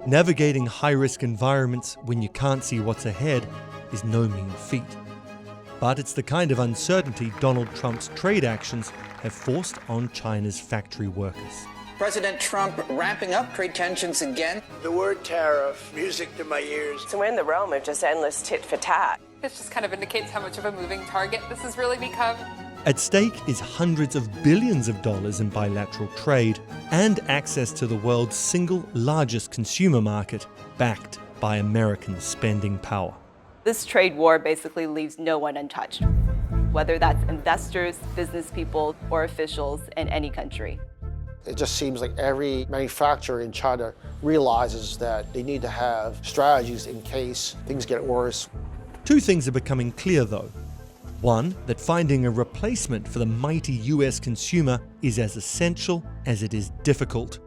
Navigating high-risk environments when you can't see what's ahead is no mean feat. But it's the kind of uncertainty Donald Trump's trade actions have forced on China's factory workers. President Trump ramping up trade tensions again. The word tariff, music to my ears. So we're in the realm of just endless tit for tat. This just kind of indicates how much of a moving target this has really become. At stake is hundreds of billions of dollars in bilateral trade and access to the world's single largest consumer market, backed by American spending power. This trade war basically leaves no one untouched, whether that's investors, business people, or officials in any country. It just seems like every manufacturer in China realizes that they need to have strategies in case things get worse. Two things are becoming clear, though. One, that finding a replacement for the mighty US consumer is as essential as it is difficult.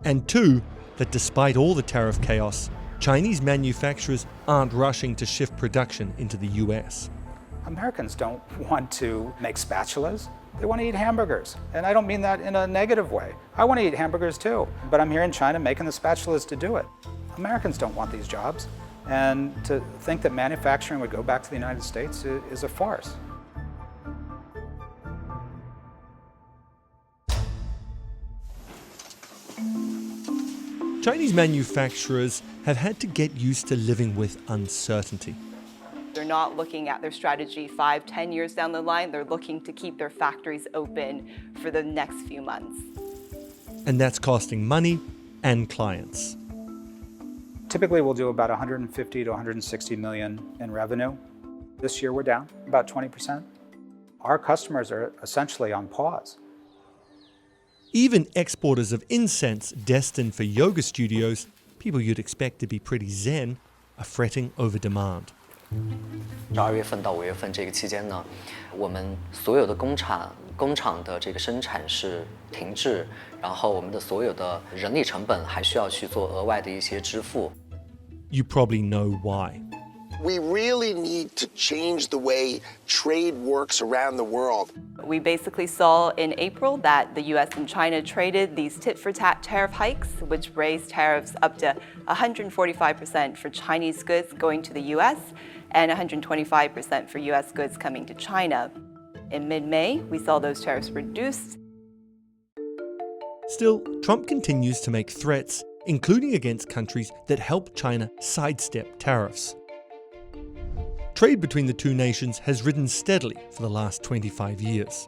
And two, that despite all the tariff chaos, Chinese manufacturers aren't rushing to shift production into the US. Americans don't want to make spatulas. They want to eat hamburgers. And I don't mean that in a negative way. I want to eat hamburgers too, but I'm here in China making the spatulas to do it. Americans don't want these jobs. And to think that manufacturing would go back to the United States is a farce. Chinese manufacturers have had to get used to living with uncertainty. They're not looking at their strategy 5, 10 years down the line. They're looking to keep their factories open for the next few months. And that's costing money and clients. Typically, we'll do about 150 to 160 million in revenue. This year, we're down about 20%. Our customers are essentially on pause. Even exporters of incense destined for yoga studios, people you'd expect to be pretty zen, are fretting over demand. 12月份到5月份这个期间呢，我们所有的工厂的这个生产是停滞，然后我们的所有的人力成本还需要去做额外的一些支付。You probably know why. We really need to change the way trade works around the world. We basically saw in April that the US and China traded these tit-for-tat tariff hikes, which raised tariffs up to 145% for Chinese goods going to the US and 125% for US goods coming to China. In mid-May, we saw those tariffs reduced. Still, Trump continues to make threats, including against countries that help China sidestep tariffs. Trade between the two nations has risen steadily for the last 25 years.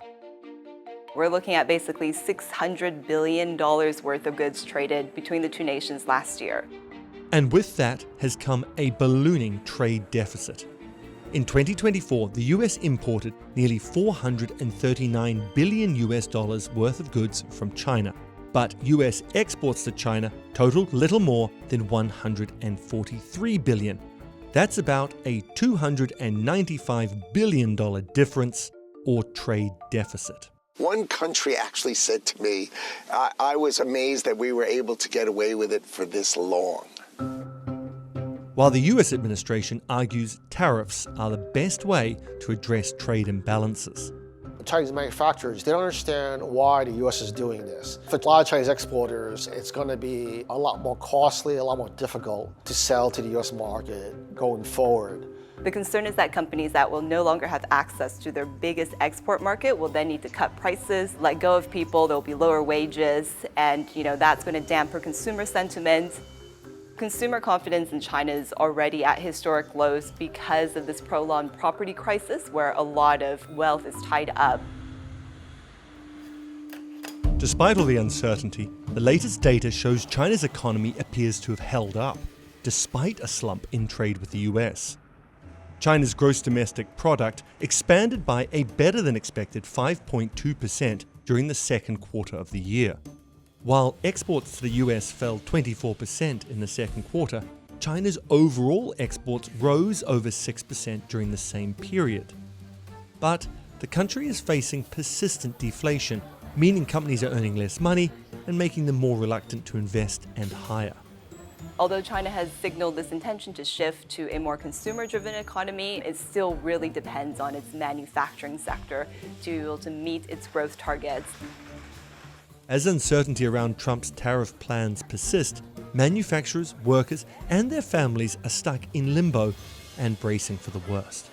We're looking at basically $600 billion worth of goods traded between the two nations last year. And with that has come a ballooning trade deficit. In 2024, the US imported nearly $439 billion worth of goods from China. But US exports to China totaled little more than $143 billion. That's about a $295 billion difference or trade deficit. One country actually said to me, I was amazed that we were able to get away with it for this long. While the US administration argues tariffs are the best way to address trade imbalances. Chinese manufacturers, they don't understand why the US is doing this. For a lot of Chinese exporters, it's going to be a lot more costly, a lot more difficult to sell to the US market going forward. The concern is that companies that will no longer have access to their biggest export market will then need to cut prices, let go of people, there'll be lower wages, and that's going to dampen consumer sentiment. Consumer confidence in China is already at historic lows because of this prolonged property crisis where a lot of wealth is tied up. Despite all the uncertainty, the latest data shows China's economy appears to have held up, despite a slump in trade with the US. China's gross domestic product expanded by a better-than-expected 5.2% during the second quarter of the year. While exports to the US fell 24% in the second quarter, China's overall exports rose over 6% during the same period. But the country is facing persistent deflation, meaning companies are earning less money and making them more reluctant to invest and hire. Although China has signaled this intention to shift to a more consumer-driven economy, it still really depends on its manufacturing sector to be able to meet its growth targets. As uncertainty around Trump's tariff plans persist, manufacturers, workers, and their families are stuck in limbo and bracing for the worst.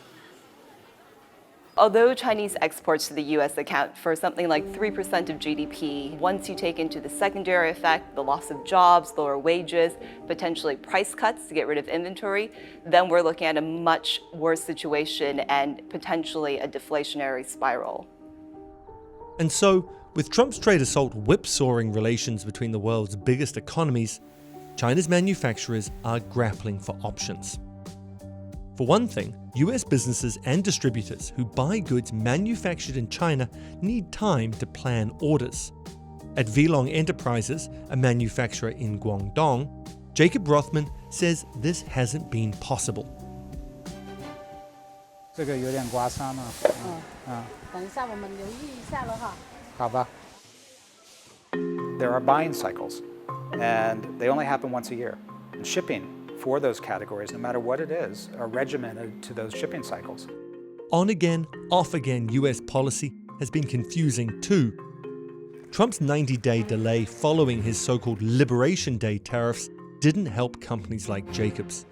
Although Chinese exports to the US account for something like 3% of GDP, once you take into the secondary effect, the loss of jobs, lower wages, potentially price cuts to get rid of inventory, then we're looking at a much worse situation and potentially a deflationary spiral. And so, with Trump's trade assault whipsawing relations between the world's biggest economies, China's manufacturers are grappling for options. For one thing, US businesses and distributors who buy goods manufactured in China need time to plan orders. At Velong Enterprises, a manufacturer in Guangdong, Jacob Rothman says this hasn't been possible. 这个有点刮伤了。等一下我们留意一下了哈。好吧。There are buying cycles, and they only happen once a year. And shipping for those categories, no matter what it is, are regimented to those shipping cycles. On again, off again US policy has been confusing too. Trump's 90-day delay following his so-called Liberation Day tariffs didn't help companies like Jacobs.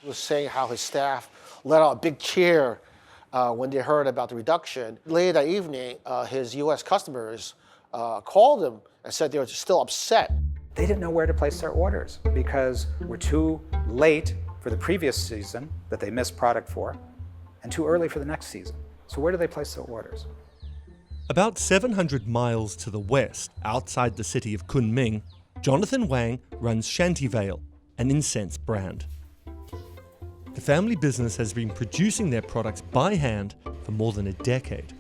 He was saying how his staff let out a big cheer when they heard about the reduction. Later that evening, his US customers called him and said they were still upset. They didn't know where to place their orders because we're too late for the previous season that they missed product for and too early for the next season. So where do they place their orders? About 700 miles to the west, outside the city of Kunming, Jonathan Wang runs Shantyvale, an incense brand. The family business has been producing their products by hand for more than a decade.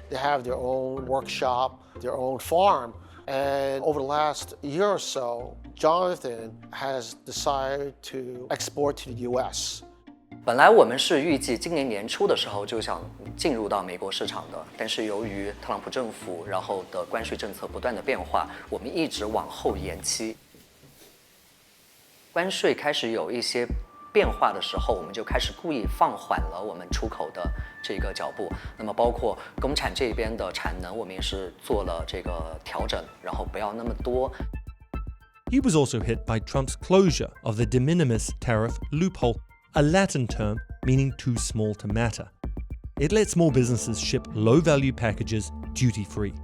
They have their own workshop, their own farm, and over the last year or so, Jonathan has decided to export to the US. 本来我们是预计今年年初的时候就想进入到美国市场的，但是由于特朗普政府然后的关税政策不断的变化，我们一直往后延期。关税开始有一些变化的时候，我们就开始故意放缓了我们出口的这个脚步。那么包括工厂这边的产能，我们也是做了这个调整，然后不要那么多。He was also hit by Trump's closure of the de minimis tariff loophole, a Latin term meaning too small to matter. It lets more businesses ship low-value packages duty-free.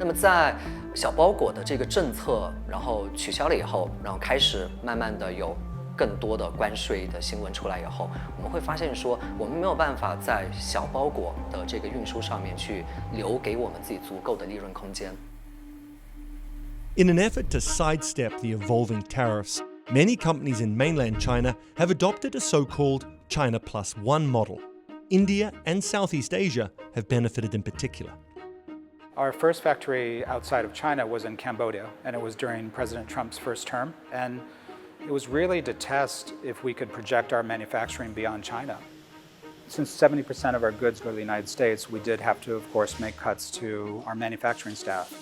那么在小包裹的这个政策，然后取消了以后，然后开始慢慢的有更多的关税的新闻出来以后，我们会发现说，我们没有办法在小包裹的这个运输上面去留给我们自己足够的利润空间。In an effort to sidestep the evolving tariffs, many companies in mainland China have adopted a so-called China Plus One model. India and Southeast Asia have benefited in particular. Our first factory outside of China was in Cambodia, and it was during President Trump's first term. And it was really to test if we could project our manufacturing beyond China. Since 70% of our goods go to the United States, we did have to, of course, make cuts to our manufacturing staff.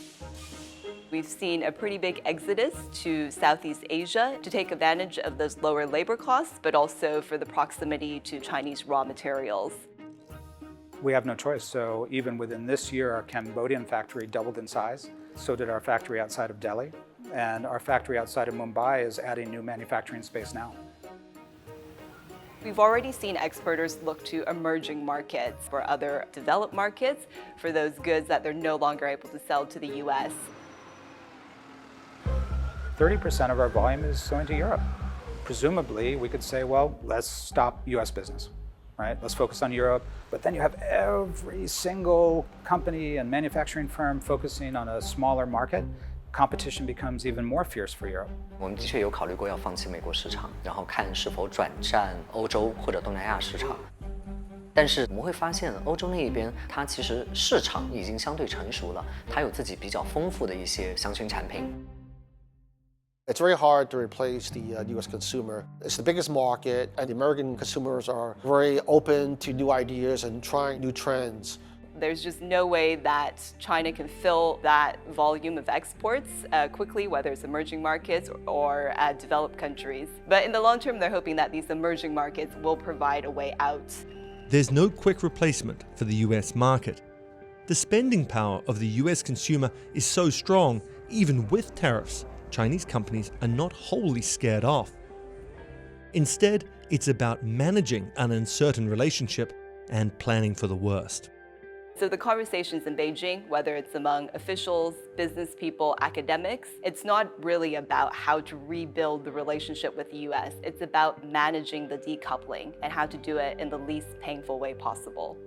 We've seen a pretty big exodus to Southeast Asia to take advantage of those lower labor costs, but also for the proximity to Chinese raw materials. We have no choice. So even within this year, our Cambodian factory doubled in size. So did our factory outside of Delhi. And our factory outside of Mumbai is adding new manufacturing space now. We've already seen exporters look to emerging markets or other developed markets for those goods that they're no longer able to sell to the US. 30% of our volume is going to Europe. Presumably, we could say, well, let's stop US business, right? Let's focus on Europe. But then you have every single company and manufacturing firm focusing on a smaller market. Competition becomes even more fierce for Europe. 我们的确有考虑过要放弃美国市场，然后看是否转战欧洲或者东南亚市场。但是我们会发现，欧洲那一边它其实市场已经相对成熟了，它有自己比较丰富的一些香薰产品。It's very hard to replace the US consumer. It's the biggest market, and the American consumers are very open to new ideas and trying new trends. There's just no way that China can fill that volume of exports quickly, whether it's emerging markets or developed countries. But in the long term, they're hoping that these emerging markets will provide a way out. There's no quick replacement for the US market. The spending power of the US consumer is so strong, even with tariffs, Chinese companies are not wholly scared off. Instead, it's about managing an uncertain relationship and planning for the worst. So the conversations in Beijing, whether it's among officials, business people, academics, it's not really about how to rebuild the relationship with the US. It's about managing the decoupling and how to do it in the least painful way possible.